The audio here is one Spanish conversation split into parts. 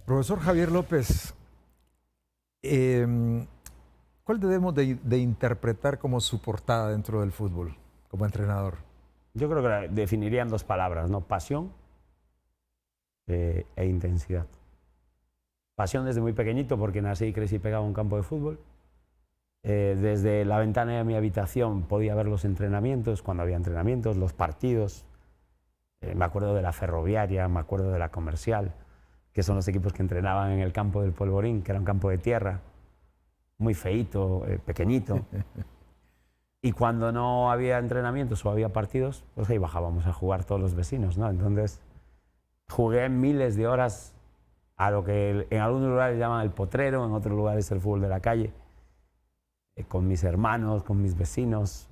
Profesor Javier López, ¿cuál debemos de interpretar como su portada dentro del fútbol, como entrenador? Yo creo que la definiría en dos palabras, ¿no? Pasión e intensidad. Pasión desde muy pequeñito, porque nací y crecí pegado a un campo de fútbol. Desde la ventana de mi habitación podía ver los entrenamientos, cuando había entrenamientos, los partidos. Me acuerdo de la Ferroviaria, me acuerdo de la Comercial, que son los equipos que entrenaban en el campo del Polvorín, que era un campo de tierra, muy feíto, pequeñito. Y cuando no había entrenamientos o había partidos, pues ahí bajábamos a jugar todos los vecinos, ¿no? Entonces, jugué miles de horas a lo que en algunos lugares llaman el potrero, en otros lugares el fútbol de la calle, con mis hermanos, con mis vecinos.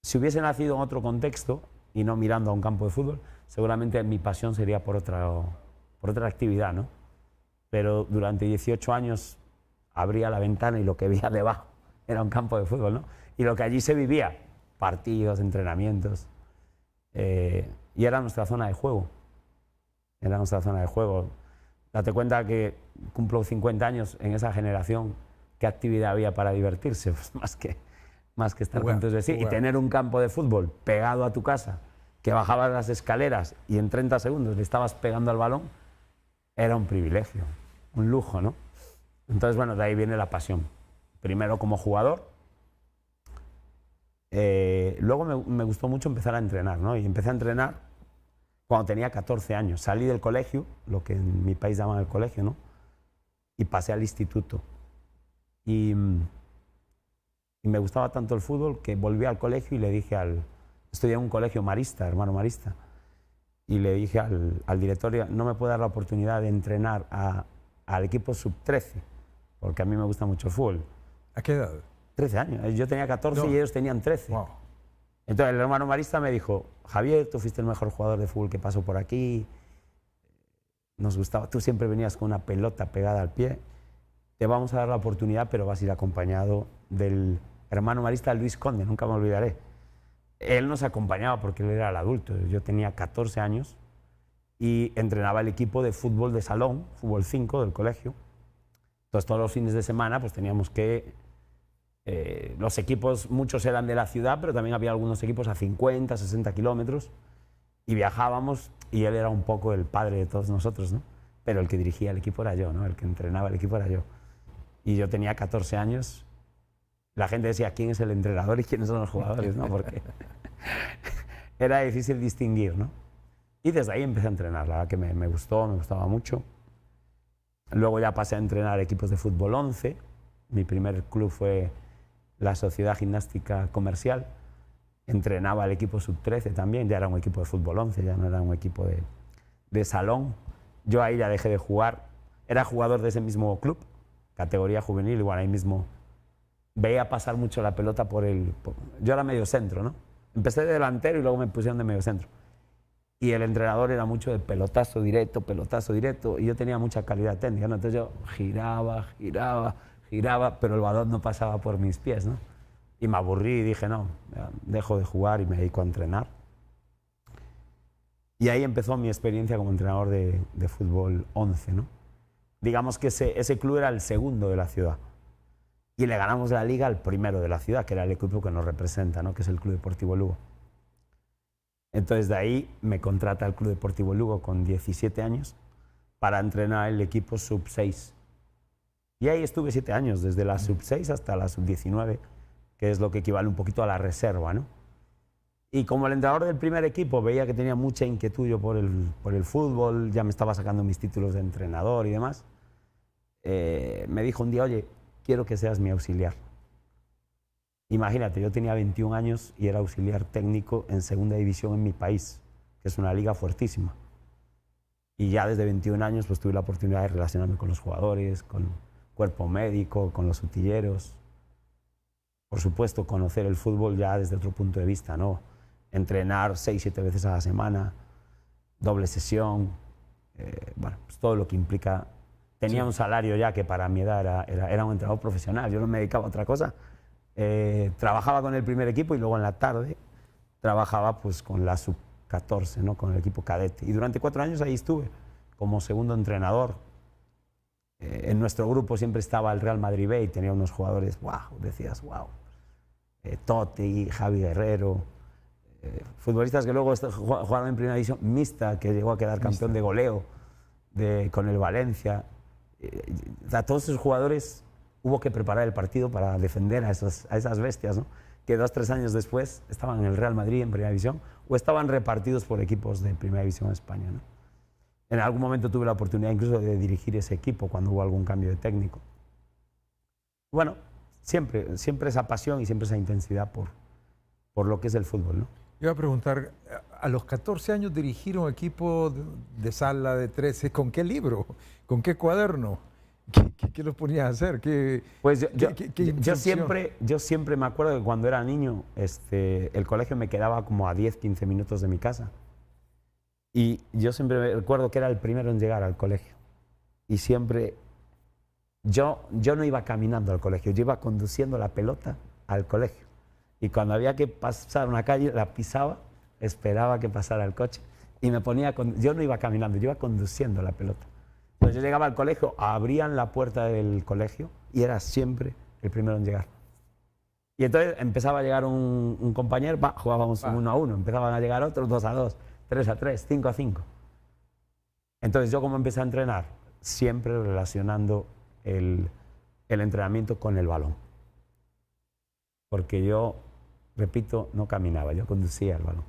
Si hubiese nacido en otro contexto y no mirando a un campo de fútbol, seguramente mi pasión sería por otra actividad, ¿no? Pero durante 18 años abría la ventana y lo que veía debajo era un campo de fútbol, ¿no? Y lo que allí se vivía, partidos, entrenamientos, y era nuestra zona de juego. Era nuestra zona de juego. Date cuenta que cumplo 50 años en esa generación. ¿Qué actividad había para divertirse? Pues más que estar con tus vecinos. Y tener un campo de fútbol pegado a tu casa, que bajabas las escaleras y en 30 segundos le estabas pegando al balón, era un privilegio, un lujo, ¿no? Entonces, bueno, de ahí viene la pasión. Primero como jugador, luego me gustó mucho empezar a entrenar, ¿no? Y empecé a entrenar cuando tenía 14 años. Salí del colegio, lo que en mi país llaman el colegio, ¿no? Y pasé al instituto. Y me gustaba tanto el fútbol que volví al colegio y le dije estudié en un colegio marista, hermano marista, y le dije al directorio, no me puede dar la oportunidad de entrenar al equipo sub-13, porque a mí me gusta mucho el fútbol. ¿A qué edad? 13 años. Yo tenía 14 y ellos tenían 13. Wow. Entonces el hermano marista me dijo, Javier, tú fuiste el mejor jugador de fútbol que pasó por aquí, nos gustaba, tú siempre venías con una pelota pegada al pie, te vamos a dar la oportunidad, pero vas a ir acompañado del hermano marista Luis Conde, nunca me olvidaré. Él nos acompañaba porque él era el adulto, yo tenía 14 años y entrenaba el equipo de fútbol de salón, fútbol 5 del colegio. Entonces todos los fines de semana pues teníamos que... los equipos, muchos eran de la ciudad, pero también había algunos equipos a 50, 60 kilómetros y viajábamos y él era un poco el padre de todos nosotros, ¿no? Pero el que dirigía el equipo era yo, ¿no? El que entrenaba el equipo era yo. Y yo tenía 14 años. La gente decía, ¿quién es el entrenador y quiénes son los jugadores? ¿No? Porque era difícil distinguir, ¿no? Y desde ahí empecé a entrenar. La verdad que me gustó, me gustaba mucho. Luego ya pasé a entrenar equipos de fútbol 11. Mi primer club fue la Sociedad Gimnástica Comercial. Entrenaba el equipo sub-13 también. Ya era un equipo de fútbol 11, ya no era un equipo de salón. Yo ahí ya dejé de jugar. Era jugador de ese mismo club, categoría juvenil, igual ahí mismo veía pasar mucho la pelota yo era medio centro, ¿no? Empecé de delantero y luego me pusieron de medio centro. Y el entrenador era mucho de pelotazo directo, y yo tenía mucha calidad técnica, ¿no? Entonces yo giraba, pero el balón no pasaba por mis pies, ¿no? Y me aburrí y dije, no, dejo de jugar y me dedico a entrenar. Y ahí empezó mi experiencia como entrenador de fútbol 11, ¿no? Digamos que ese club era el segundo de la ciudad. Y le ganamos la liga al primero de la ciudad, que era el equipo que nos representa, ¿no? Que es el Club Deportivo Lugo. Entonces de ahí me contrata el Club Deportivo Lugo con 17 años para entrenar el equipo sub-6. Y ahí estuve 7 años, desde la sub-6 hasta la sub-19, que es lo que equivale un poquito a la reserva, ¿no? Y como el entrenador del primer equipo veía que tenía mucha inquietud yo por el fútbol, ya me estaba sacando mis títulos de entrenador y demás, me dijo un día, oye, quiero que seas mi auxiliar. Imagínate, yo tenía 21 años y era auxiliar técnico en segunda división en mi país, que es una liga fuertísima. Y ya desde 21 años pues tuve la oportunidad de relacionarme con los jugadores, con cuerpo médico, con los utilleros. Por supuesto, conocer el fútbol ya desde otro punto de vista, ¿no? Entrenar 6, 7 veces a la semana, doble sesión, bueno, pues todo lo que implica. Tenía un salario ya que para mi edad era un entrenador profesional, yo no me dedicaba a otra cosa. Trabajaba con el primer equipo y luego en la tarde trabajaba pues con la sub-14, ¿no? Con el equipo cadete. Y durante 4 años ahí estuve, como segundo entrenador. En nuestro grupo siempre estaba el Real Madrid B y tenía unos jugadores, wow, decías, wow. Totti, Javi Guerrero, futbolistas que luego jugaron en primera división, Mista, que llegó a quedar campeón de goleo con el Valencia. A todos esos jugadores hubo que preparar el partido para defender a esas bestias, ¿no? Que 2 o 3 años después estaban en el Real Madrid en primera división o estaban repartidos por equipos de primera división en España, ¿no? En algún momento tuve la oportunidad incluso de dirigir ese equipo cuando hubo algún cambio de técnico. Bueno, siempre esa pasión y siempre esa intensidad por lo que es el fútbol, ¿no? Iba a preguntar, a los 14 años dirigir un equipo de sala de 13, ¿con qué libro? ¿Con qué cuaderno? ¿Qué los ponías a hacer? Pues yo siempre me acuerdo que cuando era niño el colegio me quedaba como a 10, 15 minutos de mi casa. Y yo siempre recuerdo que era el primero en llegar al colegio. Y siempre, yo no iba caminando al colegio, yo iba conduciendo la pelota al colegio. Y cuando había que pasar una calle, la pisaba, esperaba que pasara el coche y me ponía, yo no iba caminando, yo iba conduciendo la pelota. Entonces yo llegaba al colegio, abrían la puerta del colegio y era siempre el primero en llegar. Y entonces empezaba a llegar un compañero, jugábamos 1 a 1, empezaban a llegar otros 2 a 2. 3 a 3, 5 a 5. Entonces yo como empecé a entrenar, siempre relacionando el entrenamiento con el balón. Porque yo, repito, no caminaba, yo conducía el balón.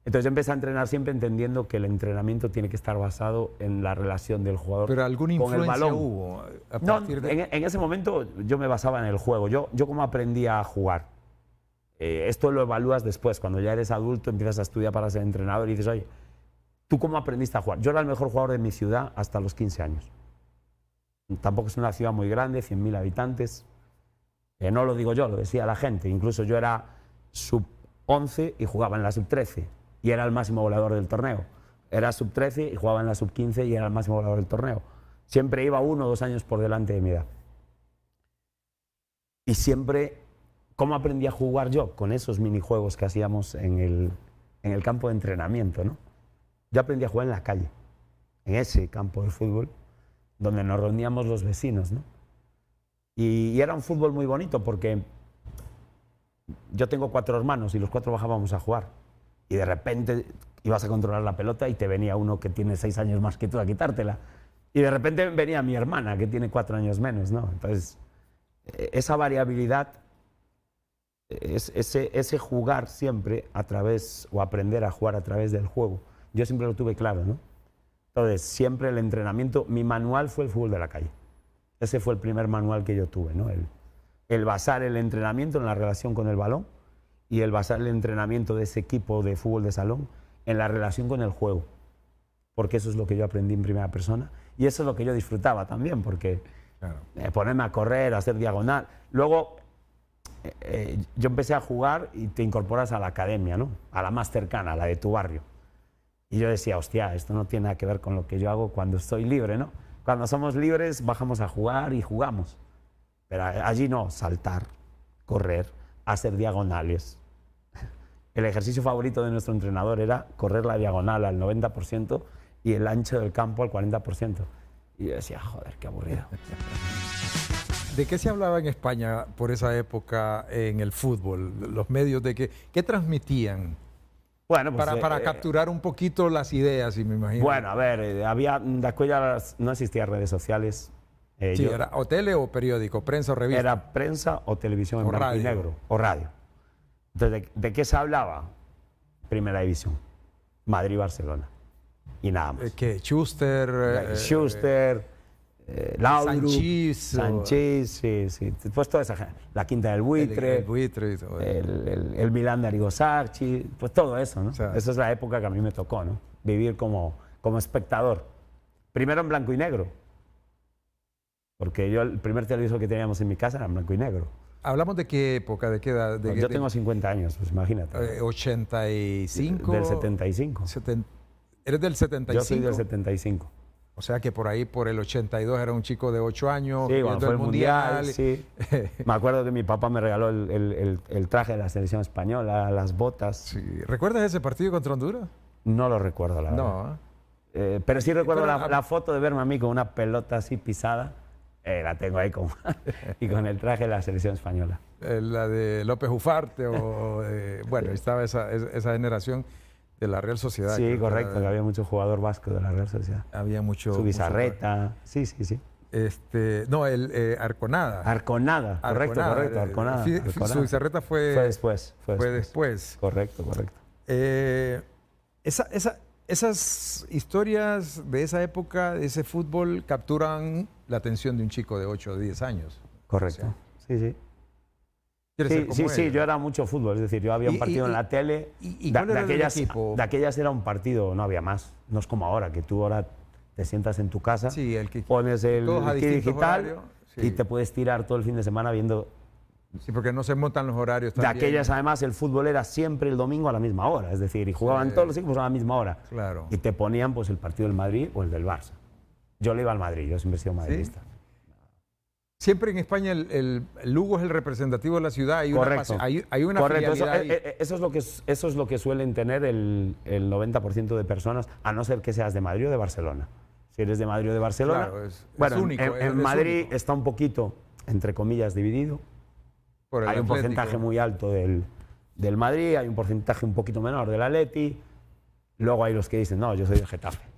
Entonces yo empecé a entrenar siempre entendiendo que el entrenamiento tiene que estar basado en la relación del jugador con el balón. ¿Pero alguna influencia hubo a partir de...? En ese momento yo me basaba en el juego. Yo como aprendí a jugar. Esto lo evalúas después, cuando ya eres adulto, empiezas a estudiar para ser entrenador y dices, oye, ¿tú cómo aprendiste a jugar? Yo era el mejor jugador de mi ciudad hasta los 15 años. Tampoco es una ciudad muy grande, 100.000 habitantes. No lo digo yo, lo decía la gente. Incluso yo era sub-11 y jugaba en la sub-13 y era el máximo goleador del torneo. Era sub-13 y jugaba en la sub-15 y era el máximo goleador del torneo. Siempre iba 1 o 2 años por delante de mi edad. Y siempre... ¿Cómo aprendí a jugar yo? Con esos minijuegos que hacíamos en el campo de entrenamiento, ¿no? Yo aprendí a jugar en la calle, en ese campo de fútbol, donde nos reuníamos los vecinos, ¿no? Y era un fútbol muy bonito porque yo tengo 4 hermanos y los 4 bajábamos a jugar. Y de repente ibas a controlar la pelota y te venía uno que tiene 6 años más que tú a quitártela. Y de repente venía mi hermana, que tiene 4 años menos, ¿no? Entonces, esa variabilidad... Ese jugar siempre a través, o aprender a jugar a través del juego, yo siempre lo tuve claro, ¿no? Entonces, siempre el entrenamiento, mi manual fue el fútbol de la calle. Ese fue el primer manual que yo tuve, ¿no? El basar el entrenamiento en la relación con el balón y el basar el entrenamiento de ese equipo de fútbol de salón en la relación con el juego. Porque eso es lo que yo aprendí en primera persona y eso es lo que yo disfrutaba también, porque claro, ponerme a correr, a hacer diagonal. Luego... yo empecé a jugar y te incorporas a la academia, ¿no? A la más cercana, a la de tu barrio. Y yo decía, hostia, esto no tiene nada que ver con lo que yo hago cuando estoy libre, ¿no? Cuando somos libres bajamos a jugar y jugamos. Pero allí no, saltar, correr, hacer diagonales. El ejercicio favorito de nuestro entrenador era correr la diagonal al 90% y el ancho del campo al 40%. Y yo decía, joder, qué aburrido. ¿De qué se hablaba en España por esa época en el fútbol? Los medios, ¿qué transmitían? Bueno, pues, para capturar un poquito las ideas, y me imagino. Bueno, a ver, no existían redes sociales. Sí, ¿era o tele o periódico, prensa o revista? Era prensa o televisión en blanco y negro, o radio. Entonces, ¿de qué se hablaba? Primera división, Madrid-Barcelona, y nada más. ¿Qué? Schuster... Laudrup, Sanchís, sí. Pues toda esa gente. La Quinta del Buitre, el Buitre y todo el Milán de Arrigo Sacchi, pues todo eso, ¿no? O sea, esa es la época que a mí me tocó, ¿no? Vivir como espectador. Primero en blanco y negro, porque yo el primer televisor que teníamos en mi casa era en blanco y negro. ¿Hablamos de qué época, de qué edad? Yo tengo 50 años, pues imagínate. 85. Del 75. ¿Eres del 75? Yo soy del 75. O sea que por ahí, por el 82, era un chico de 8 años. Sí, cuando fue el mundial. Sí. Me acuerdo que mi papá me regaló el traje de la selección española, las botas. Sí. ¿Recuerdas ese partido contra Honduras? No lo recuerdo, la verdad. No. Pero sí recuerdo Pero, la foto de verme a mí con una pelota así pisada. La tengo ahí y con el traje de la selección española. La de López Ufarte bueno, estaba esa generación de la Real Sociedad. Sí, correcto, que había mucho jugador vasco de la Real Sociedad. Había mucho... Zubizarreta, sí. No, Arconada. Arconada, correcto, Arconada. Zubizarreta fue después. Fue después. Correcto. Esas historias de esa época, de ese fútbol, capturan la atención de un chico de 8 o 10 años. Correcto, O sea, sí. ¿quieres ser como Sí, él? yo era mucho fútbol, es decir, yo había un partido en la tele, ¿cuál era el equipo? de aquellas era un partido, no había más, no es como ahora, que tú ahora te sientas en tu casa, Sí, pones el todos a kit distintos digital horarios, sí. y te puedes tirar todo el fin de semana viendo. Sí, porque no se montan los horarios De también. aquellas, además, el fútbol era siempre el domingo a la misma hora, es decir, y jugaban Sí. todos los equipos a la misma hora. Claro. Y te ponían pues el partido del Madrid o el del Barça. Yo le iba al Madrid, yo siempre he sido madridista. Siempre en España el Lugo es el representativo de la ciudad. Hay Correcto. Hay una Correcto, filialidad ahí. eso es lo que suelen tener el 90% de personas, a no ser que seas de Madrid o de Barcelona. Si eres de Madrid o de Barcelona, Claro, es bueno, único, en es Madrid único. está un poquito, entre comillas, dividido. Por el Hay un Atlético. porcentaje muy alto del Madrid, hay un porcentaje un poquito menor del Atleti. Luego hay los que dicen, no, yo soy del Getafe.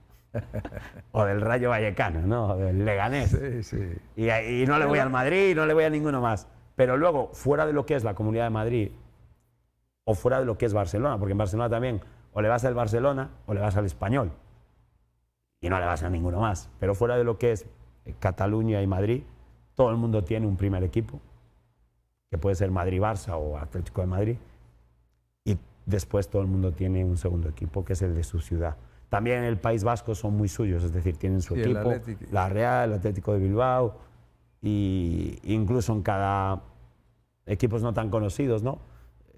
O del Rayo Vallecano, ¿no? O del Leganés. Sí. Y no le voy al Madrid, y no le voy a ninguno más. Pero luego, fuera de lo que es la Comunidad de Madrid, o fuera de lo que es Barcelona, porque en Barcelona también, o le vas al Barcelona o le vas al Español. Y no le vas a ninguno más. Pero fuera de lo que es Cataluña y Madrid, todo el mundo tiene un primer equipo, que puede ser Madrid-Barça o Atlético de Madrid, y después todo el mundo tiene un segundo equipo, que es el de su ciudad. También en el País Vasco son muy suyos, es decir, tienen su Sí, el equipo, Athletic. la Real, el Atlético de Bilbao, y incluso en cada equipos no tan conocidos, ¿no?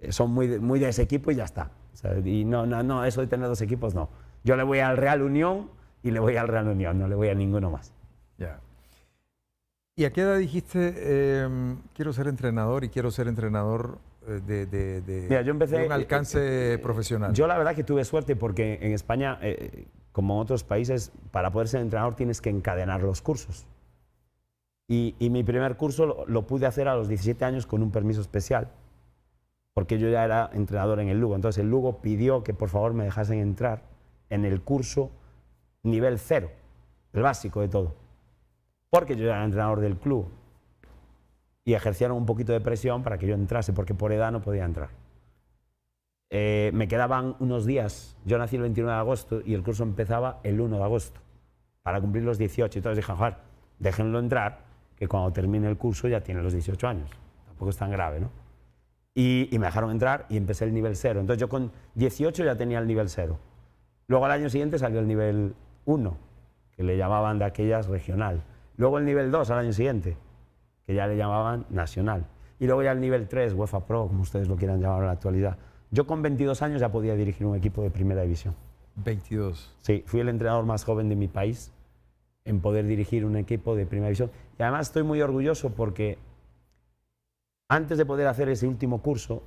Son muy de ese equipo y ya está. O sea, y no, eso de tener dos equipos, no. Yo le voy al Real Unión y le voy al Real Unión, no le voy a ninguno más. Ya. ¿Y a qué edad dijiste, quiero ser entrenador y quiero ser entrenador Mira, yo empecé, de un alcance profesional? Yo la verdad que tuve suerte porque en España, como en otros países, para poder ser entrenador tienes que encadenar los cursos. Y mi primer curso lo pude hacer a los 17 años con un permiso especial, porque yo ya era entrenador en el Lugo. Entonces el Lugo pidió que por favor me dejasen entrar en el curso nivel 0, el básico de todo, porque yo era entrenador del club. Y ejercieron un poquito de presión para que yo entrase, porque por edad no podía entrar. Me quedaban unos días, yo nací el 29 de agosto y el curso empezaba el 1 de agosto, para cumplir los 18. Entonces dije, joder, déjenlo entrar, que cuando termine el curso ya tiene los 18 años. Tampoco es tan grave, ¿no? Y me dejaron entrar y empecé el nivel 0. Entonces yo con 18 ya tenía el nivel 0. Luego al año siguiente salió el nivel 1, que le llamaban de aquellas regional. Luego el nivel 2 al año siguiente, que ya le llamaban nacional. Y luego ya el nivel 3, UEFA Pro, como ustedes lo quieran llamar en la actualidad. Yo con 22 años ya podía dirigir un equipo de primera división. 22. Sí, fui el entrenador más joven de mi país en poder dirigir un equipo de primera división. Y además estoy muy orgulloso porque antes de poder hacer ese último curso,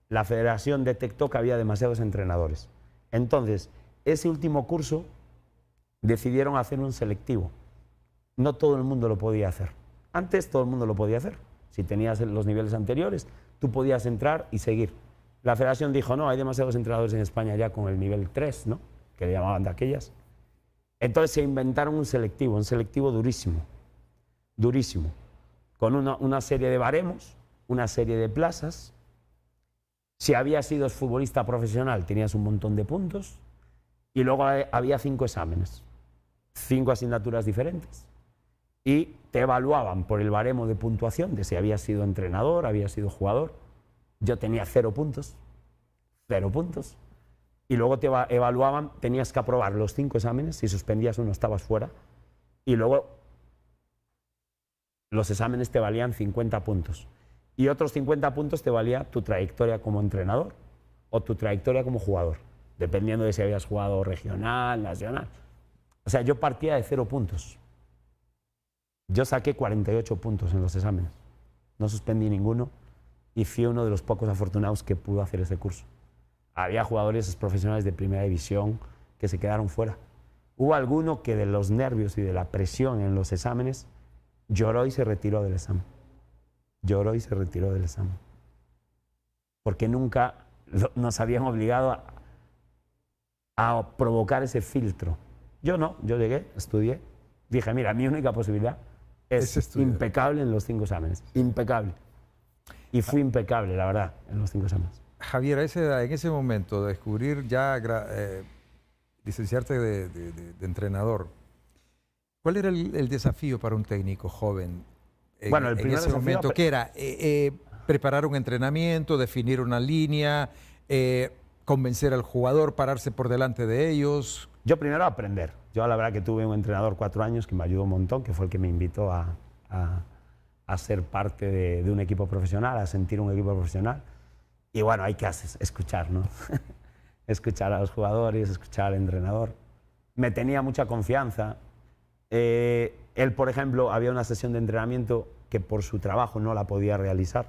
la federación detectó que había demasiados entrenadores. Entonces, ese último curso decidieron hacer un selectivo. No todo el mundo lo podía hacer. Antes todo el mundo lo podía hacer. Si tenías los niveles anteriores, tú podías entrar y seguir. La federación dijo, no, hay demasiados entrenadores en España ya con el nivel 3, ¿no? Que le llamaban de aquellas. Entonces se inventaron un selectivo durísimo, durísimo, con una serie de baremos, una serie de plazas. Si habías sido futbolista profesional, tenías un montón de puntos, y luego había 5 exámenes, 5 asignaturas diferentes. Y te evaluaban por el baremo de puntuación de si habías sido entrenador, habías sido jugador. Yo tenía 0 puntos, 0 puntos. Y luego te evaluaban, tenías que aprobar los 5 exámenes, si suspendías uno estabas fuera. Y luego los exámenes te valían 50 puntos. Y otros 50 puntos te valía tu trayectoria como entrenador o tu trayectoria como jugador, dependiendo de si habías jugado regional, nacional. O sea, yo partía de 0 puntos. Yo saqué 48 puntos en los exámenes, no suspendí ninguno y fui uno de los pocos afortunados que pudo hacer ese curso. Había jugadores profesionales de primera división que se quedaron fuera. Hubo alguno que de los nervios y de la presión en los exámenes lloró y se retiró del examen. Lloró y se retiró del examen. Porque nunca nos habían obligado a provocar ese filtro. Yo no, yo llegué, estudié, dije, mira, mi única posibilidad es impecable en los 5 exámenes, impecable. Y fui impecable, la verdad, en los 5 exámenes. Javier, a esa edad, en ese momento, de descubrir ya licenciarte de entrenador, ¿cuál era el desafío para un técnico joven Bueno, el en primer ese desafío... momento? ¿Qué era? Preparar un entrenamiento, definir una línea, convencer al jugador, pararse por delante de ellos. Yo primero aprender. Yo la verdad que tuve un entrenador 4 años que me ayudó un montón, que fue el que me invitó a ser parte de un equipo profesional, a sentir un equipo profesional. Y bueno, hay que escuchar, ¿no? Escuchar a los jugadores, escuchar al entrenador. Me tenía mucha confianza. Él, por ejemplo, había una sesión de entrenamiento que por su trabajo no la podía realizar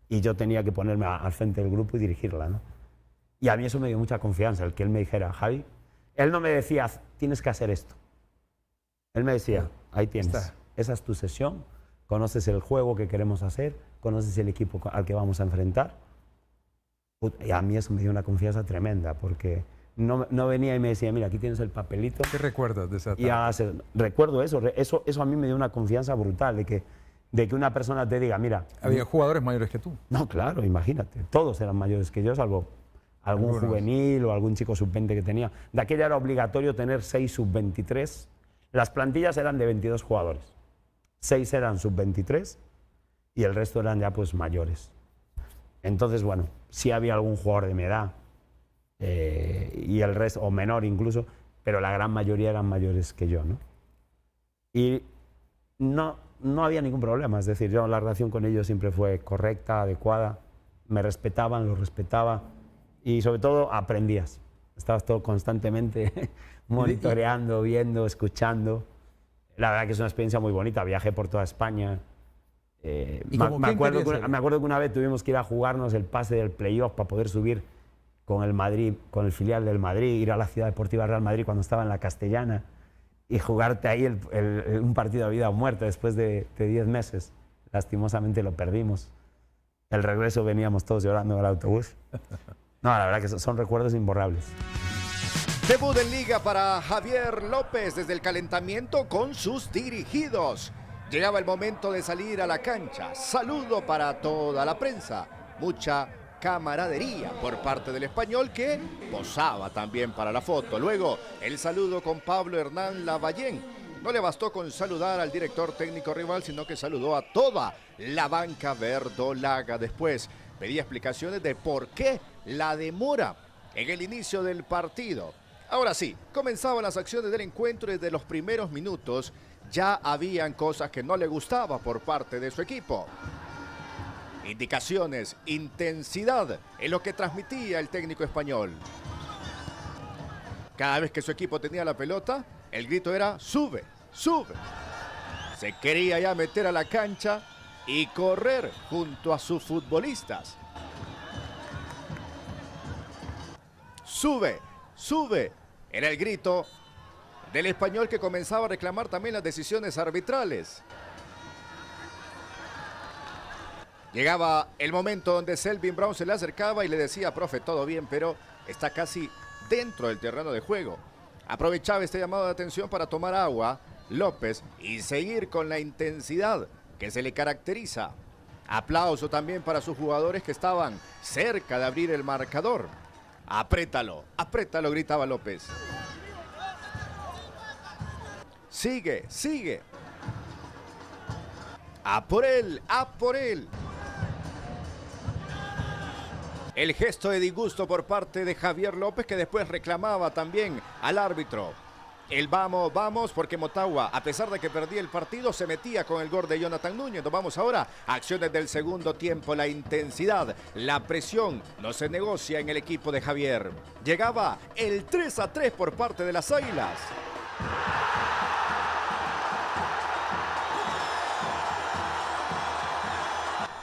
y yo tenía que ponerme al frente del grupo y dirigirla, ¿no? Y a mí eso me dio mucha confianza, el que él me dijera, Javi, él no me decía, tienes que hacer esto. Él me decía, ahí tienes, esa es tu sesión, conoces el juego que queremos hacer, conoces el equipo al que vamos a enfrentar. Y a mí eso me dio una confianza tremenda, porque no venía y me decía, mira, aquí tienes el papelito. ¿Qué recuerdas de esa etapa? Recuerdo eso a mí me dio una confianza brutal, de que una persona te diga, mira... Había jugadores mayores que tú. No, claro, imagínate, todos eran mayores que yo, salvo algún juvenil o algún chico sub-20 que tenía. De aquella era obligatorio tener 6 sub-23. Las plantillas eran de 22 jugadores. 6 eran sub-23 y el resto eran ya pues mayores. Entonces, bueno, sí había algún jugador de mi edad y el resto, o menor incluso, pero la gran mayoría eran mayores que yo, ¿no? Y no había ningún problema, es decir, yo la relación con ellos siempre fue correcta, adecuada, me respetaban, los respetaba y sobre todo aprendías. Estabas todo constantemente monitoreando, viendo, escuchando. La verdad que es una experiencia muy bonita, viajé por toda España. Me acuerdo que una vez tuvimos que ir a jugarnos el pase del playoff para poder subir con el Madrid, con el filial del Madrid, ir a la Ciudad Deportiva Real Madrid cuando estaba en la Castellana y jugarte ahí un partido a vida o muerte después de 10 meses. Lastimosamente lo perdimos. El regreso veníamos todos llorando al autobús. No, la verdad que son recuerdos imborrables. Debut en Liga para Javier López desde el calentamiento con sus dirigidos. Llegaba el momento de salir a la cancha. Saludo para toda la prensa. Mucha camaradería por parte del español que posaba también para la foto. Luego el saludo con Pablo Hernán Lavallén. No le bastó con saludar al director técnico rival, sino que saludó a toda la banca verdolaga. Después pedía explicaciones de por qué la demora en el inicio del partido. Ahora sí, comenzaban las acciones del encuentro y desde los primeros minutos ya habían cosas que no le gustaba por parte de su equipo. Indicaciones, intensidad en lo que transmitía el técnico español. Cada vez que su equipo tenía la pelota, el grito era sube, sube. Se quería ya meter a la cancha y correr junto a sus futbolistas. Sube, sube. Era el grito del español que comenzaba a reclamar también las decisiones arbitrales. Llegaba el momento donde Selvin Brown se le acercaba y le decía, profe, todo bien, pero está casi dentro del terreno de juego. Aprovechaba este llamado de atención para tomar agua, López, y seguir con la intensidad que se le caracteriza. Aplauso también para sus jugadores que estaban cerca de abrir el marcador. Apriétalo, apriétalo, gritaba López. Sigue, sigue. A por él, a por él. El gesto de disgusto por parte de Javier López, que después reclamaba también al árbitro. El vamos, vamos, porque Motagua, a pesar de que perdía el partido, se metía con el gol de Jonathan Núñez. Nos vamos ahora a acciones del segundo tiempo. La intensidad, la presión no se negocia en el equipo de Javier. Llegaba el 3-3 por parte de las Águilas.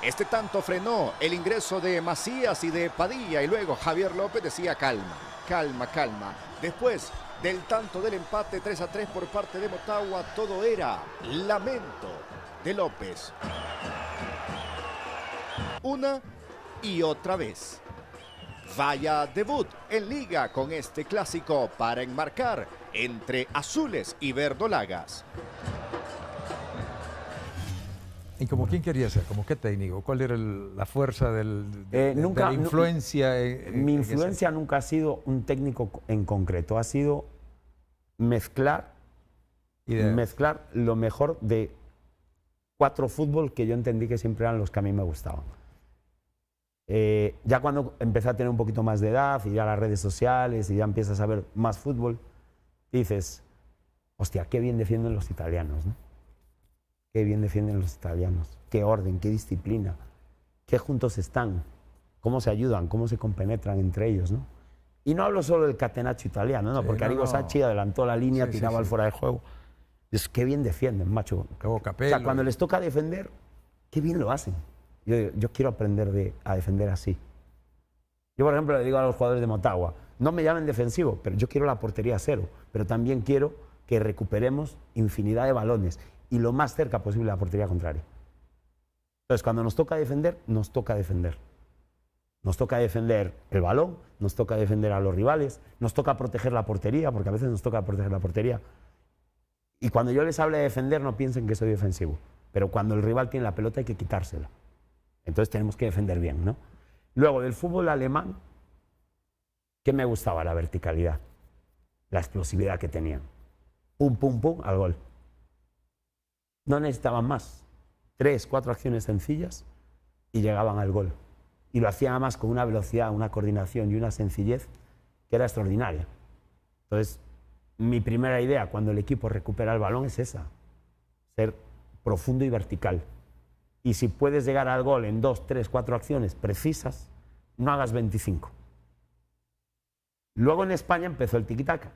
Este tanto frenó el ingreso de Macías y de Padilla y luego Javier López decía calma, calma, calma. Después Del tanto del empate 3-3 por parte de Motagua, todo era lamento de López. Una y otra vez. Vaya debut en liga con este clásico para enmarcar entre azules y verdolagas. ¿Y como quién quería ser? ¿Como qué técnico? ¿Cuál era la fuerza de la influencia? Mi influencia nunca ha sido un técnico en concreto. Ha sido mezclar lo mejor de 4 fútbol que yo entendí que siempre eran los que a mí me gustaban. Ya cuando empecé a tener un poquito más de edad y ya las redes sociales y ya empiezas a ver más fútbol, dices, hostia, qué bien defienden los italianos, ¿no? Qué bien defienden los italianos, qué orden, qué disciplina, qué juntos están, cómo se ayudan, cómo se compenetran entre ellos, ¿no? Y no hablo solo del catenaccio italiano, ¿no? Porque Arrigo Sacchi adelantó la línea, tiraba al fuera de juego. Dices, qué bien defienden, macho. O sea, cuando les toca defender, qué bien lo hacen. Yo quiero aprender a defender así. Yo, por ejemplo, le digo a los jugadores de Motagua, no me llamen defensivo, pero yo quiero la portería a 0, pero también quiero que recuperemos infinidad de balones y lo más cerca posible a la portería contraria. Entonces, cuando nos toca defender, nos toca defender. Nos toca defender el balón, nos toca defender a los rivales, nos toca proteger la portería, porque a veces nos toca proteger la portería. Y cuando yo les hable de defender, no piensen que soy defensivo, pero cuando el rival tiene la pelota hay que quitársela. Entonces tenemos que defender bien, ¿no? Luego, del fútbol alemán, ¿qué me gustaba? La verticalidad, la explosividad que tenían. Pum, pum, pum, al gol. No necesitaban más. 3, 4 acciones sencillas y llegaban al gol. Y lo hacían además con una velocidad, una coordinación y una sencillez que era extraordinaria. Entonces, mi primera idea cuando el equipo recupera el balón es esa, ser profundo y vertical. Y si puedes llegar al gol en 2, 3, 4 acciones precisas, no hagas 25. Luego en España empezó el tiki-taka.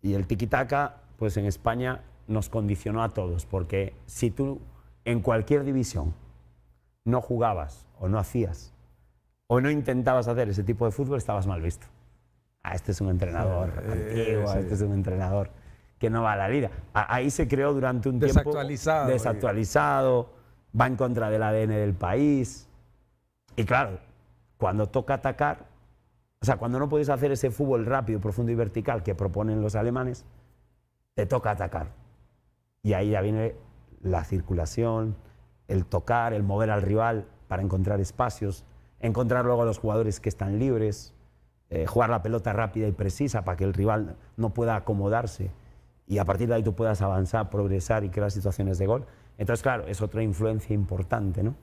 Y el tiki-taka, pues en España nos condicionó a todos, porque si tú en cualquier división no jugabas o no hacías o no intentabas hacer ese tipo de fútbol, estabas mal visto. Este es un entrenador antiguo, este es un entrenador que no va a la liga. Ahí se creó durante un tiempo desactualizado, va en contra del ADN del país. Y claro, cuando toca atacar, o sea, cuando no puedes hacer ese fútbol rápido, profundo y vertical que proponen los alemanes, te toca atacar. Y ahí ya viene la circulación, el tocar, el mover al rival para encontrar espacios, encontrar luego a los jugadores que están libres, jugar la pelota rápida y precisa para que el rival no pueda acomodarse y a partir de ahí tú puedas avanzar, progresar y crear situaciones de gol. Entonces, claro, es otra influencia importante, ¿no?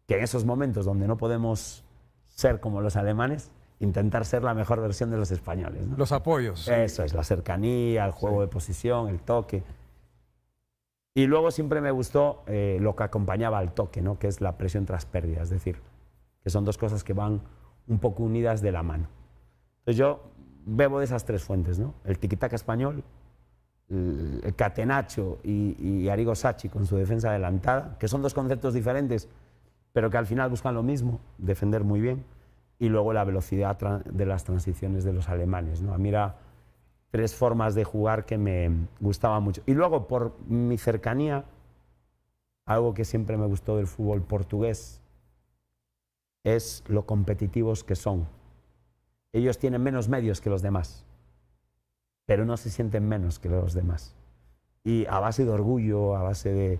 Que en esos momentos donde no podemos ser como los alemanes, intentar ser la mejor versión de los españoles, ¿no? Los apoyos. Eso es, la cercanía, el juego de posición, el toque. Y luego siempre me gustó lo que acompañaba al toque, ¿no? Que es la presión tras pérdida, es decir, que son dos cosas que van un poco unidas de la mano. Entonces yo bebo de esas 3 fuentes, ¿no? El tiki-taka español, el catenaccio y Arrigo Sacchi con su defensa adelantada, que son 2 conceptos diferentes, pero que al final buscan lo mismo, defender muy bien, y luego la velocidad de las transiciones de los alemanes, ¿no? A mí era 3 formas de jugar que me gustaban mucho. Y luego, por mi cercanía, algo que siempre me gustó del fútbol portugués es lo competitivos que son. Ellos tienen menos medios que los demás, pero no se sienten menos que los demás. Y a base de orgullo, a base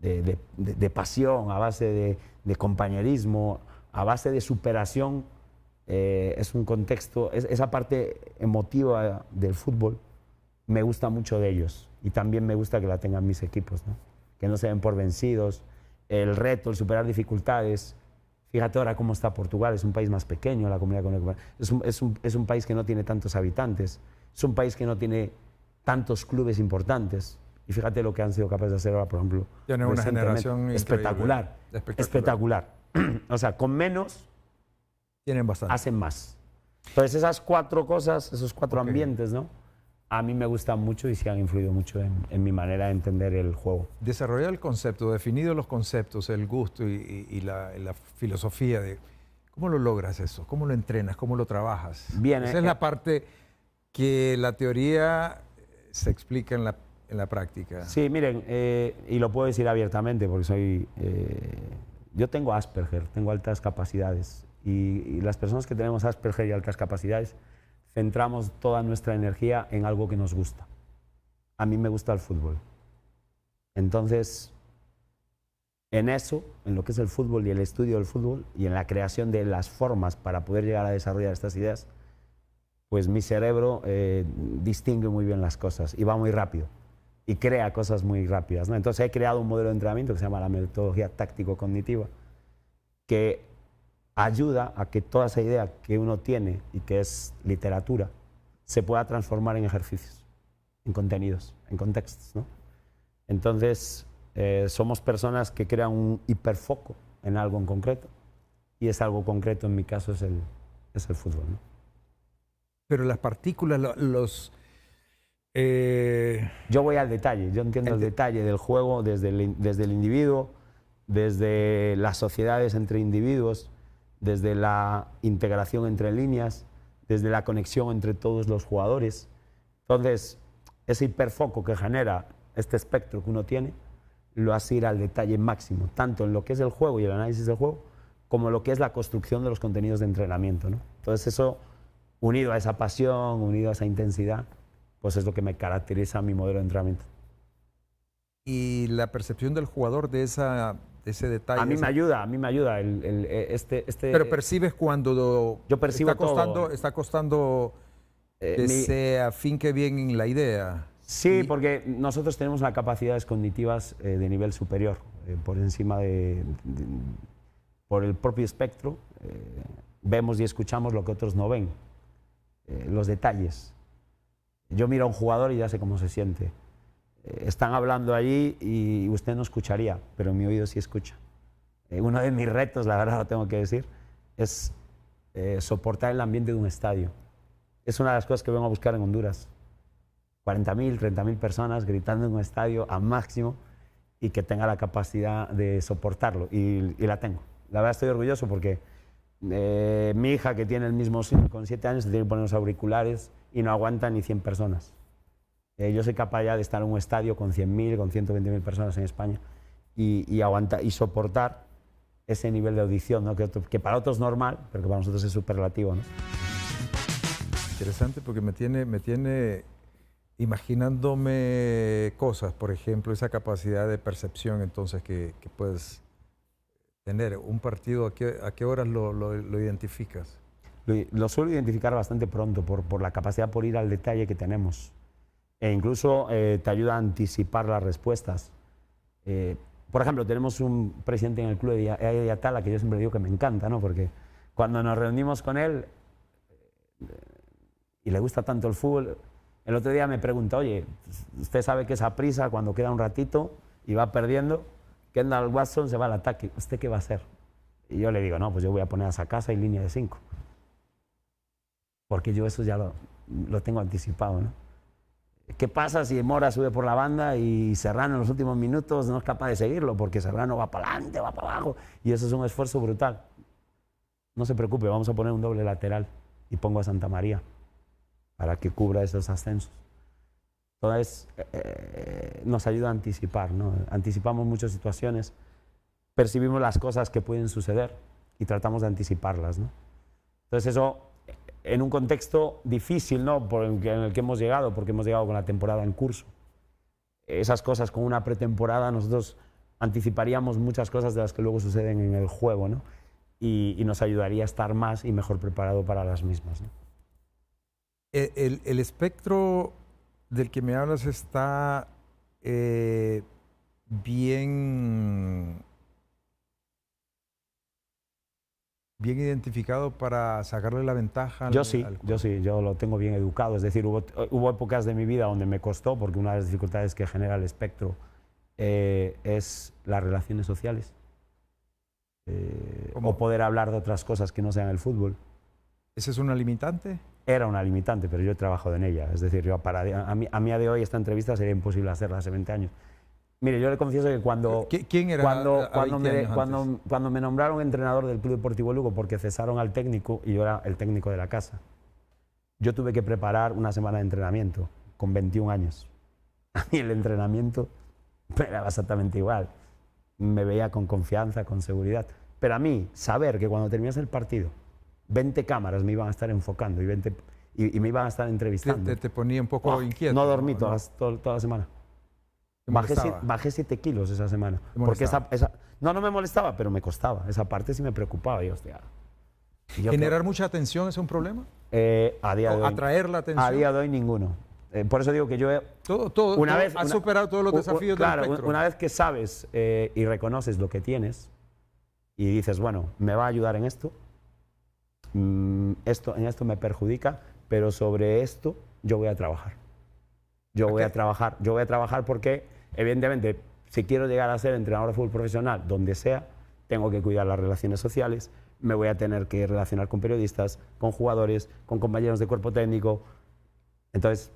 de pasión, a base de compañerismo, a base de superación, es un contexto, esa parte emotiva del fútbol me gusta mucho de ellos y también me gusta que la tengan mis equipos, ¿no? Que no se den por vencidos, el reto, el superar dificultades. Fíjate ahora cómo está Portugal, es un país más pequeño, la comunidad económica, es un país que no tiene tantos habitantes, es un país que no tiene tantos clubes importantes y fíjate lo que han sido capaces de hacer ahora, por ejemplo. Tiene una generación espectacular. O sea, con menos tienen bastante. Hacen más. Entonces esas 4 cosas, esos 4 ambientes, ¿no? A mí me gustan mucho y sí han influido mucho en mi manera de entender el juego. Desarrollar el concepto, definido los conceptos, el gusto y la filosofía de cómo lo logras eso, cómo lo entrenas, cómo lo trabajas. Bien, esa es la parte que la teoría se explica en la práctica. Sí, miren, y lo puedo decir abiertamente porque soy... yo tengo Asperger, tengo altas capacidades y las personas que tenemos Asperger y altas capacidades centramos toda nuestra energía en algo que nos gusta. A mí me gusta el fútbol. Entonces, en eso, en lo que es el fútbol y el estudio del fútbol y en la creación de las formas para poder llegar a desarrollar estas ideas, pues mi cerebro distingue muy bien las cosas y va muy rápido y crea cosas muy rápidas, ¿no? Entonces he creado un modelo de entrenamiento que se llama la metodología táctico-cognitiva que ayuda a que toda esa idea que uno tiene y que es literatura se pueda transformar en ejercicios, en contenidos, en contextos, ¿no? Entonces somos personas que crean un hiperfoco en algo en concreto y ese algo concreto en mi caso es el fútbol, ¿no? Pero las partículas, yo voy al detalle, yo entiendo el detalle del juego desde el individuo, desde las sociedades entre individuos, desde la integración entre líneas, desde la conexión entre todos los jugadores. Entonces, ese hiperfoco que genera este espectro que uno tiene, lo hace ir al detalle máximo, tanto en lo que es el juego y el análisis del juego, como en lo que es la construcción de los contenidos de entrenamiento, ¿no? Entonces eso, unido a esa pasión, unido a esa intensidad, pues es lo que me caracteriza a mi modelo de entrenamiento. Y la percepción del jugador de ese detalle. A mí me ayuda, Pero percibes cuando yo percibo está costando que se afinque bien la idea. Sí, porque nosotros tenemos unas capacidades cognitivas de nivel superior, por encima por el propio espectro, vemos y escuchamos lo que otros no ven, los detalles. Yo miro a un jugador y ya sé cómo se siente. Están hablando allí y usted no escucharía, pero mi oído sí escucha. Uno de mis retos, la verdad lo tengo que decir, es soportar el ambiente de un estadio. Es una de las cosas que vengo a buscar en Honduras. 40.000, 30.000 personas gritando en un estadio a máximo y que tenga la capacidad de soportarlo. Y la tengo. La verdad estoy orgulloso porque mi hija, que tiene el mismo con 7 años, se tiene que poner los auriculares y no aguanta ni 100 personas. Yo soy capaz ya de estar en un estadio con 100.000, con 120.000 personas en España y aguantar y soportar ese nivel de audición, ¿no? que para otros es normal, pero que para nosotros es superlativo, ¿no? Interesante porque me tiene imaginándome cosas, por ejemplo, esa capacidad de percepción entonces que puedes tener. Un partido, ¿a qué horas lo identificas? Lo suelo identificar bastante pronto por la capacidad por ir al detalle que tenemos. E incluso te ayuda a anticipar las respuestas. Por ejemplo, tenemos un presidente en el club de Atala que yo siempre digo que me encanta, ¿no? Porque cuando nos reunimos con él y le gusta tanto el fútbol, el otro día me pregunta, oye, usted sabe que esa prisa cuando queda un ratito y va perdiendo, Kendall Watson se va al ataque, ¿usted qué va a hacer? Y yo le digo, no, pues yo voy a poner a esa casa y línea de 5. Porque yo eso ya lo tengo anticipado, ¿no? ¿Qué pasa si Mora sube por la banda y Serrano en los últimos minutos no es capaz de seguirlo? Porque Serrano va para adelante, va para abajo, y eso es un esfuerzo brutal. No se preocupe, vamos a poner un doble lateral y pongo a Santa María para que cubra esos ascensos. Entonces, nos ayuda a anticipar, ¿no? Anticipamos muchas situaciones, percibimos las cosas que pueden suceder y tratamos de anticiparlas, ¿no? Entonces eso, en un contexto difícil, ¿no? En el que hemos llegado, porque hemos llegado con la temporada en curso. Esas cosas con una pretemporada, nosotros anticiparíamos muchas cosas de las que luego suceden en el juego, ¿no? Y nos ayudaría a estar más y mejor preparado para las mismas, ¿no? El espectro del que me hablas está bien identificado para sacarle la ventaja yo sí, yo lo tengo bien educado. Es decir, hubo épocas de mi vida donde me costó, porque una de las dificultades que genera el espectro es las relaciones sociales. O poder hablar de otras cosas que no sean el fútbol. ¿Esa es una limitante? Era una limitante, pero yo he trabajado en ella. Es decir, a mí a día de hoy esta entrevista sería imposible hacerla hace 20 años. Mire, yo le confieso que cuando me nombraron entrenador del Club Deportivo Lugo, porque cesaron al técnico y yo era el técnico de la casa, yo tuve que preparar una semana de entrenamiento con 21 años. A mí el entrenamiento me daba exactamente igual. Me veía con confianza, con seguridad. Pero a mí, saber que cuando terminase el partido, 20 cámaras me iban a estar enfocando y me iban a estar entrevistando. Te ponía un poco inquieto. No dormí ¿no? toda la semana. ¿Te Bajé molestaba? 7 kilos esa semana. ¿Te Porque molestaba? no me molestaba, pero me costaba. Esa parte sí me preocupaba. Y, hostia, ¿Generar mucha atención es un problema? a día de hoy, ¿Atraer la atención? a día de hoy ninguno. Por eso digo que yo Has superado todos los desafíos del claro, espectro. una vez que sabes y reconoces lo que tienes y dices, bueno, me va a ayudar en esto, en esto me perjudica, pero sobre esto yo voy a trabajar. Yo voy a trabajar porque, evidentemente, si quiero llegar a ser entrenador de fútbol profesional, donde sea, tengo que cuidar las relaciones sociales, me voy a tener que relacionar con periodistas, con jugadores, con compañeros de cuerpo técnico. Entonces,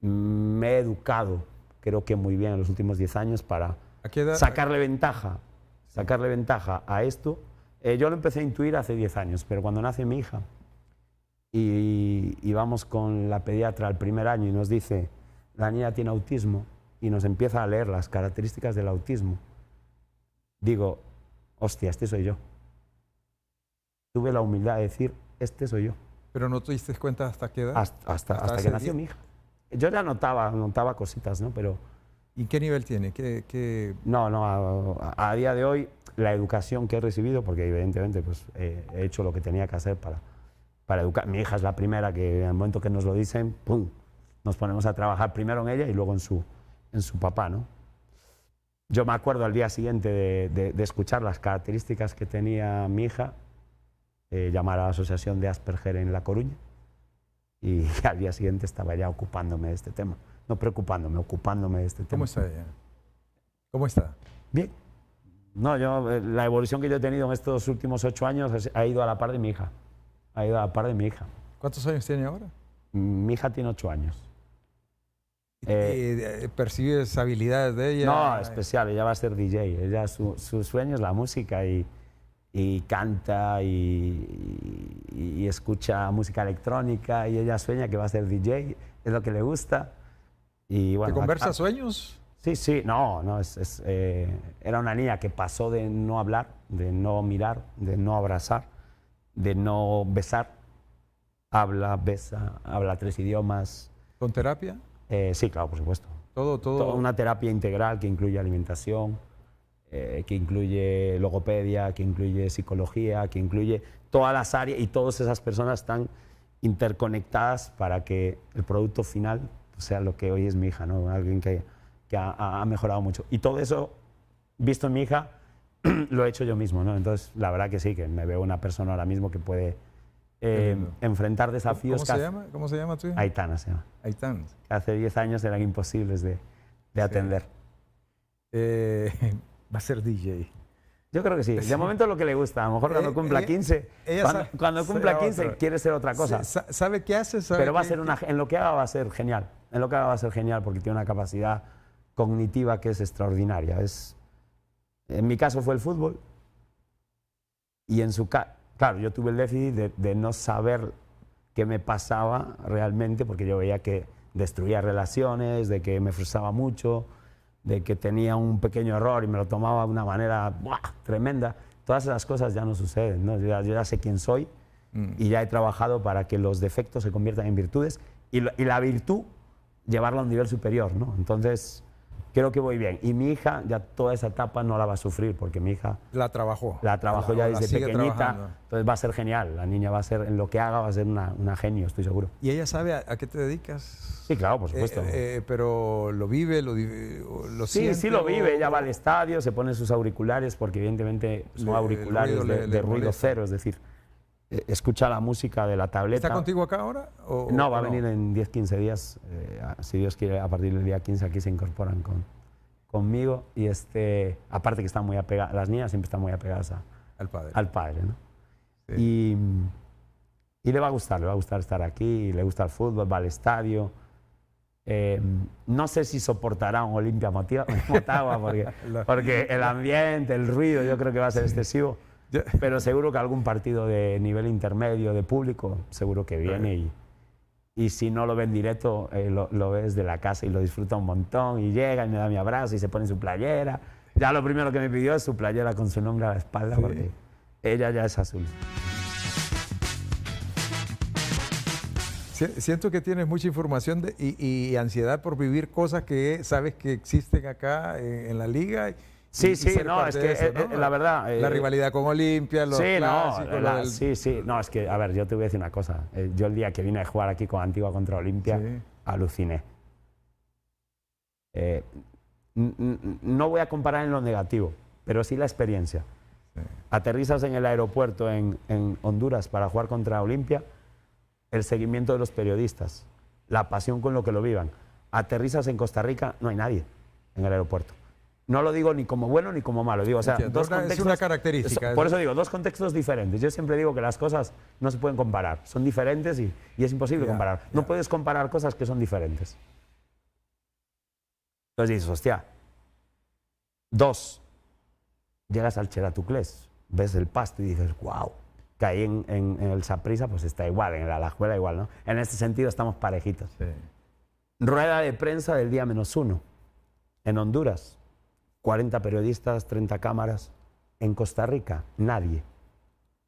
me he educado, creo que muy bien en los últimos 10 años para ¿A qué edad? sacarle ventaja a esto. Yo lo empecé a intuir hace 10 años, pero cuando nace mi hija y vamos con la pediatra al primer año y nos dice, la niña tiene autismo, y nos empieza a leer las características del autismo, digo, hostia, este soy yo. Tuve la humildad de decir, este soy yo. Pero no te diste cuenta hasta qué edad. Hasta que nació mi hija. Yo ya notaba cositas, ¿no? Pero ¿Y qué nivel tiene? no, a día de hoy la educación que he recibido, porque evidentemente pues, he hecho lo que tenía que hacer para educar. Mi hija es la primera que en el momento que nos lo dicen, ¡pum!, nos ponemos a trabajar primero en ella y luego en su papá, ¿no? Yo me acuerdo al día siguiente de escuchar las características que tenía mi hija, llamar a la Asociación de Asperger en La Coruña, y al día siguiente estaba ya ocupándome de este tema. No preocupándome, ocupándome de este tema. ¿Cómo está ella? ¿Cómo está? Bien. No, la evolución que yo he tenido en estos últimos 8 años ha ido a la par de mi hija. Ha ido a la par de mi hija. ¿Cuántos años tiene ahora? Mi hija tiene 8 años. ¿Percibes habilidades de ella? No, especial. Ella va a ser DJ. Ella, su sueño es la música y canta y escucha música electrónica y ella sueña que va a ser DJ. Es lo que le gusta. Y, bueno, ¿Te conversa sueños? Sí, no, era una niña que pasó de no hablar, de no mirar, de no abrazar, de no besar. Habla, besa, habla 3 idiomas. ¿Con terapia? Sí, claro, por supuesto. Todo. Una terapia integral que incluye alimentación, que incluye logopedia, que incluye psicología, que incluye todas las áreas, y todas esas personas están interconectadas para que el producto final sea lo que hoy es mi hija, ¿no? Alguien que ha mejorado mucho. Y todo eso, visto en mi hija, lo he hecho yo mismo, ¿no? Entonces, la verdad que sí, que me veo una persona ahora mismo que puede enfrentar desafíos. ¿Cómo se llama tu hija? Aitana se llama. Aitana. Hace 10 años eran imposibles de atender. Va a ser DJ. Yo creo que sí. De momento es lo que le gusta. A lo mejor cuando cumpla 15, cuando cumpla 15 quiere ser otra cosa. ¿Sabe qué hace? Pero va a ser en lo que haga va a ser genial. En lo que haga va a ser genial porque tiene una capacidad cognitiva que es extraordinaria. En mi caso fue el fútbol y en su caso, claro, yo tuve el déficit de no saber qué me pasaba realmente porque yo veía que destruía relaciones, de que me frustraba mucho, de que tenía un pequeño error y me lo tomaba de una manera tremenda. Todas esas cosas ya no suceden, ¿no? Yo ya sé quién soy y ya he trabajado para que los defectos se conviertan en virtudes y la virtud llevarla a un nivel superior, ¿no? Entonces, creo que voy bien. Y mi hija ya toda esa etapa no la va a sufrir porque mi hija la trabajó ya desde pequeñita. Entonces va a ser genial. La niña va a ser, en lo que haga, va a ser una genio, estoy seguro. ¿Y ella sabe a qué te dedicas? Sí, claro, por supuesto. Pero lo vive, lo siente. Sí, lo vive. Ella va al estadio, se pone sus auriculares porque evidentemente son auriculares de ruido cero, es decir, escucha la música de la tableta. ¿Está contigo acá ahora? No, va a venir en 10, 15 días. Si Dios quiere, a partir del día 15 aquí se incorporan conmigo. Y aparte que están muy apegadas, las niñas siempre están muy apegadas al padre, ¿no? Sí. Y le va a gustar estar aquí, le gusta el fútbol, va al estadio. No sé si soportará un Olimpia Motagua porque el ambiente, el ruido, yo creo que va a ser excesivo. Pero seguro que algún partido de nivel intermedio de público, seguro que viene y si no lo ven directo, lo ves de la casa y lo disfruta un montón y llega y me da mi abrazo y se pone su playera. Ya lo primero que me pidió es su playera con su nombre a la espalda, porque ella ya es azul. Siento que tienes mucha información y ansiedad por vivir cosas que sabes que existen acá en la liga. Sí, no, es que eso, ¿no? la verdad... la rivalidad con Olimpia, los clásicos... Sí, no, es que, a ver, yo te voy a decir una cosa. Yo el día que vine a jugar aquí con Antigua contra Olimpia, aluciné. No voy a comparar en lo negativo, pero sí la experiencia. Sí. Aterrizas en el aeropuerto en Honduras para jugar contra Olimpia, el seguimiento de los periodistas, la pasión con lo que lo vivan. Aterrizas en Costa Rica, no hay nadie en el aeropuerto. No lo digo ni como bueno ni como malo. Digo, o sea, dos contextos, es una característica. Por eso digo, dos contextos diferentes. Yo siempre digo que las cosas no se pueden comparar. Son diferentes y es imposible comparar. No puedes comparar cosas que son diferentes. Entonces dices, hostia. Dos, llegas al Cheratuclés, ves el pasto y dices, wow. Que ahí en el Saprissa pues está igual, en la Alajuela igual, ¿no? En este sentido estamos parejitos. Sí. Rueda de prensa del día -1 en Honduras. 40 periodistas, 30 cámaras. En Costa Rica, nadie.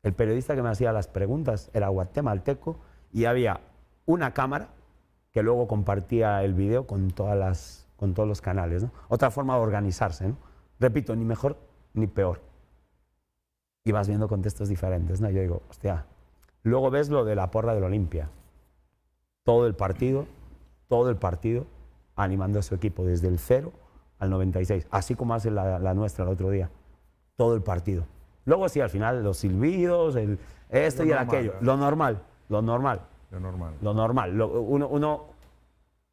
El periodista que me hacía las preguntas era guatemalteco y había una cámara que luego compartía el video con todos los canales, ¿no? Otra forma de organizarse, ¿no? Repito, ni mejor ni peor. Y vas viendo contextos diferentes, ¿no? Yo digo, hostia. Luego ves lo de la porra del Olimpia. Todo el partido, animando a su equipo desde el 0 al 96, así como hace la nuestra el otro día, todo el partido. Luego sí, al final los silbidos, esto y aquello, lo normal.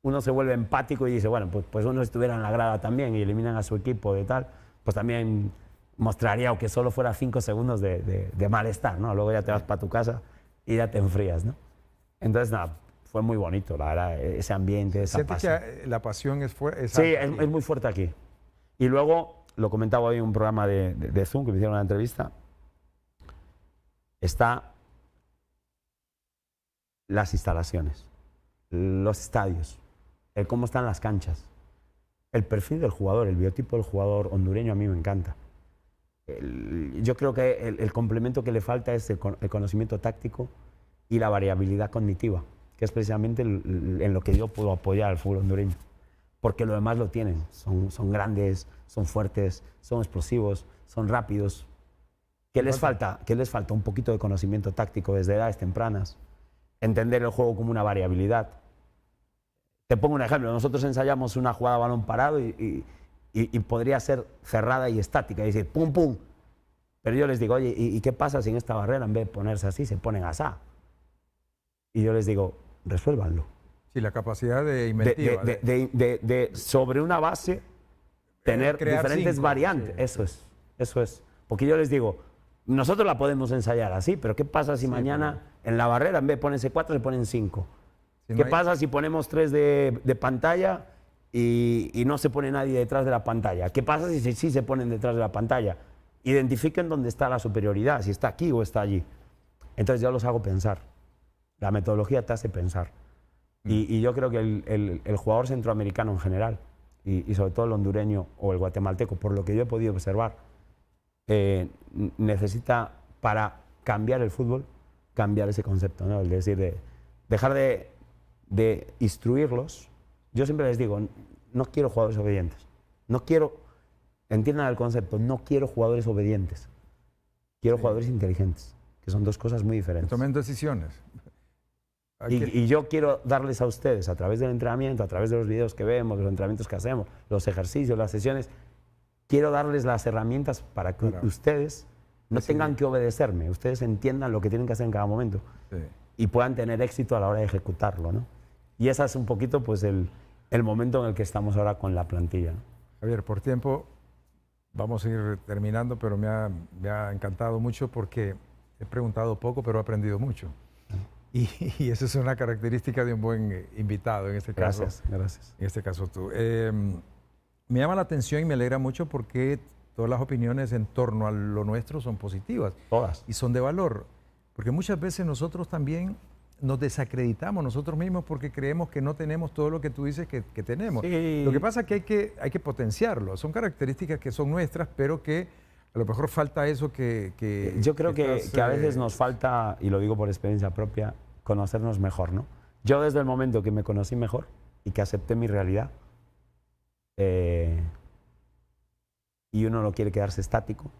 Uno se vuelve empático y dice, bueno, pues uno estuviera en la grada también y eliminan a su equipo de tal, pues también mostraría, aunque solo fuera 5 segundos de malestar, ¿no? Luego ya te vas para tu casa y ya te enfrías, ¿no? Entonces, nada, fue muy bonito, la verdad, ese ambiente, esa pasión. ¿Sientes que la pasión es fuerte? Sí, es muy fuerte aquí. Y luego, lo comentaba hoy en un programa de Zoom, que me hicieron una entrevista, está las instalaciones, los estadios, el cómo están las canchas, el perfil del jugador, el biotipo del jugador hondureño a mí me encanta. Yo creo que el complemento que le falta es el conocimiento táctico y la variabilidad cognitiva, que es precisamente en lo que yo puedo apoyar al fútbol hondureño, porque lo demás lo tienen, son grandes, son fuertes, son explosivos, son rápidos. ¿Qué les falta? ¿Qué les falta? Un poquito de conocimiento táctico desde edades tempranas, entender el juego como una variabilidad. Te pongo un ejemplo, nosotros ensayamos una jugada a balón parado y podría ser cerrada y estática, y decir pum, pum. Pero yo les digo, oye, ¿y qué pasa si en esta barrera en vez de ponerse así, se ponen asá? Y yo les digo, resuélvanlo. Sí, la capacidad de inventiva. De sobre una base, tener diferentes variantes. Sí, eso es. Porque yo les digo, nosotros la podemos ensayar así, pero ¿qué pasa si mañana en la barrera en vez de ponerse 4, se ponen 5? ¿Qué pasa si ponemos 3 de pantalla y no se pone nadie detrás de la pantalla? ¿Qué pasa si sí se ponen detrás de la pantalla? Identifiquen dónde está la superioridad, si está aquí o está allí. Entonces yo los hago pensar. La metodología te hace pensar. Y yo creo que el jugador centroamericano en general, y sobre todo el hondureño o el guatemalteco, por lo que yo he podido observar, necesita, para cambiar el fútbol, cambiar ese concepto, ¿no? Es decir, dejar de instruirlos. Yo siempre les digo, no quiero jugadores obedientes. Entiendan el concepto, no quiero jugadores obedientes. Quiero jugadores inteligentes, que son dos cosas muy diferentes. Que tomen decisiones. Y yo quiero darles a ustedes, a través del entrenamiento, a través de los videos que vemos, de los entrenamientos que hacemos, los ejercicios, las sesiones, quiero darles las herramientas para que ustedes no tengan que obedecerme, ustedes entiendan lo que tienen que hacer en cada momento y puedan tener éxito a la hora de ejecutarlo, ¿no? Y ese es un poquito pues, el momento en el que estamos ahora con la plantilla, ¿no? Javier, por tiempo vamos a ir terminando, pero me ha encantado mucho porque he preguntado poco, pero he aprendido mucho. Y esa es una característica de un buen invitado, en este caso. Gracias. En este caso tú. Me llama la atención y me alegra mucho porque todas las opiniones en torno a lo nuestro son positivas. Todas. Y son de valor. Porque muchas veces nosotros también nos desacreditamos nosotros mismos porque creemos que no tenemos todo lo que tú dices que tenemos. Sí. Lo que pasa es que hay que potenciarlo. Son características que son nuestras, pero que a lo mejor falta eso que Yo creo que a veces estás, nos falta, y lo digo por experiencia propia, conocernos mejor, ¿no? Yo desde el momento que me conocí mejor y que acepté mi realidad, y uno no quiere quedarse estático,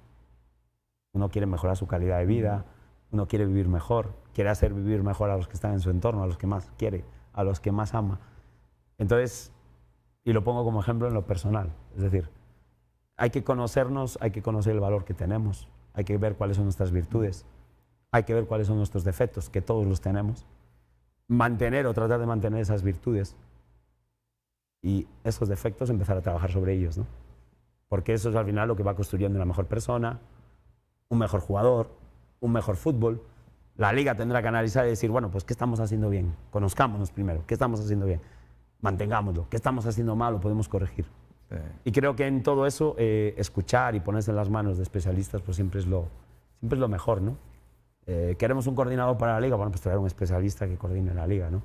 uno quiere mejorar su calidad de vida, uno quiere vivir mejor, quiere hacer vivir mejor a los que están en su entorno, a los que más quiere, a los que más ama. Entonces, y lo pongo como ejemplo en lo personal, es decir, hay que conocernos, hay que conocer el valor que tenemos, hay que ver cuáles son nuestras virtudes, hay que ver cuáles son nuestros defectos, que todos los tenemos, mantener o tratar de mantener esas virtudes y esos defectos empezar a trabajar sobre ellos, ¿no? Porque eso es al final lo que va construyendo una mejor persona, un mejor jugador, un mejor fútbol. La liga tendrá que analizar y decir, bueno, pues ¿qué estamos haciendo bien? Conozcámonos primero, ¿qué estamos haciendo bien? Mantengámoslo, ¿qué estamos haciendo mal? Lo podemos corregir. Y creo que en todo eso, escuchar y ponerse en las manos de especialistas, pues siempre es lo mejor, ¿no? Queremos un coordinador para la liga, bueno, pues traer un especialista que coordine la liga, ¿no?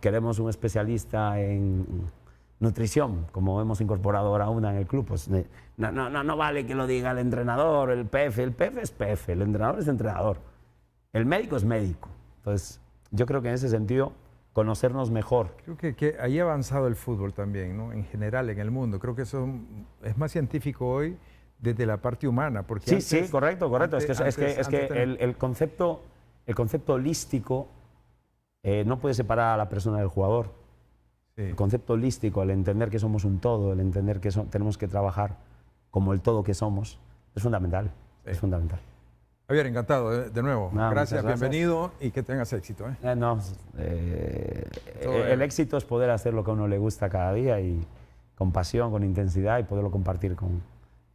Queremos un especialista en nutrición, como hemos incorporado ahora una en el club, pues no vale que lo diga el entrenador, el PF es PF, el entrenador es entrenador, el médico es médico. Entonces, yo creo que en ese sentido, conocernos mejor. Creo que ahí ha avanzado el fútbol también, ¿no? En general, en el mundo. Creo que eso es más científico hoy desde la parte humana. Porque Sí, antes, sí, correcto. Es que el concepto holístico no puede separar a la persona del jugador. Sí. El concepto holístico, el entender que somos un todo, el entender que tenemos que trabajar como el todo que somos, es fundamental. Sí. Es fundamental. Javier, encantado de nuevo. No, gracias, muchas gracias. bienvenido y que tengas éxito. El éxito es poder hacer lo que a uno le gusta cada día y con pasión, con intensidad y poderlo compartir con,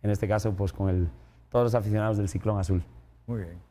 en este caso, pues con todos los aficionados del Ciclón Azul. Muy bien.